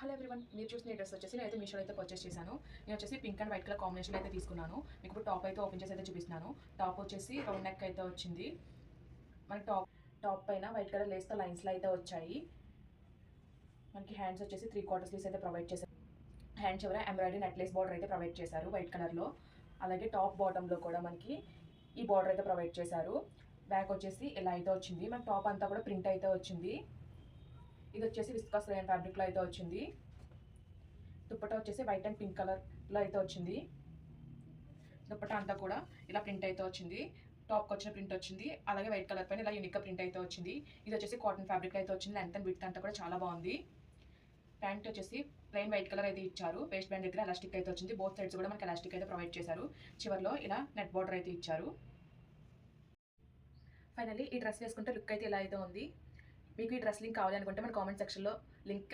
Hello everyone, మీరు చూసిన dress వచ్చేసి నేనైతే మీషోలో అయితే పర్చేస్ చేశాను. నేను వచ్చేసి pink and white colour combination అయితే తీసుకున్నాను. మీకు ఇప్పుడు టాప్ అయితే ఓపెన్ చేసి అయితే చూపిస్తున్నాను. టాప్ వచ్చేసి రౌండ్ నెక్ అయితే వచ్చింది. మనకి టాప్ పైన వైట్ కలర్ లేస్తో లైన్స్లో అయితే వచ్చాయి. మనకి హ్యాండ్స్ వచ్చేసి 3/4 స్లీవ్స్ అయితే ప్రొవైడ్ చేశారు. హ్యాండ్ చివర ఎంబ్రాయిడరీ నెక్లెస్ బార్డర్ అయితే ప్రొవైడ్ చేశారు వైట్ కలర్లో. అలాగే టాప్ బాటంలో కూడా మనకి ఈ బార్డర్ అయితే ప్రొవైడ్ చేశారు. బ్యాక్ వచ్చేసి ఇలా అయితే వచ్చింది. మన టాప్ అంతా కూడా ప్రింట్ అయితే వచ్చింది. ఇది వచ్చేసి విస్కాస్ రేయన్ ఫ్యాబ్రిక్లో అయితే వచ్చింది. దుప్పటా వచ్చేసి వైట్ అండ్ పింక్ కలర్లో అయితే వచ్చింది. దుప్పటా అంతా కూడా ఇలా ప్రింట్ అయితే వచ్చింది. టాప్కి వచ్చిన ప్రింట్ వచ్చింది. అలాగే వైట్ కలర్ పైన ఇలా యూనిక్గా ప్రింట్ అయితే వచ్చింది. ఇది వచ్చేసి కాటన్ ఫ్యాబ్రిక్ అయితే వచ్చింది. లెంత్ అండ్ విడ్త్ అంతా కూడా చాలా బాగుంది. ప్యాంట్ వచ్చేసి ప్లెయిన్ వైట్ కలర్ అయితే ఇచ్చారు. వేస్ట్ బ్యాండ్ దగ్గర ఎలాస్టిక్ అయితే వచ్చింది. బోత్ సైడ్స్ కూడా మనకి ఎలాస్టిక్ అయితే ప్రొవైడ్ చేశారు. చివర్లో ఇలా నెట్ బార్డర్ అయితే ఇచ్చారు. ఫైనల్లీ ఈ డ్రెస్ వేసుకుంటే లుక్ అయితే ఇలా అయితే ఉంది. మీకు ఈ డ్రెస్ లింక్ కావాలి అనుకుంటే మన కామెంట్ సెక్షన్లో లింక్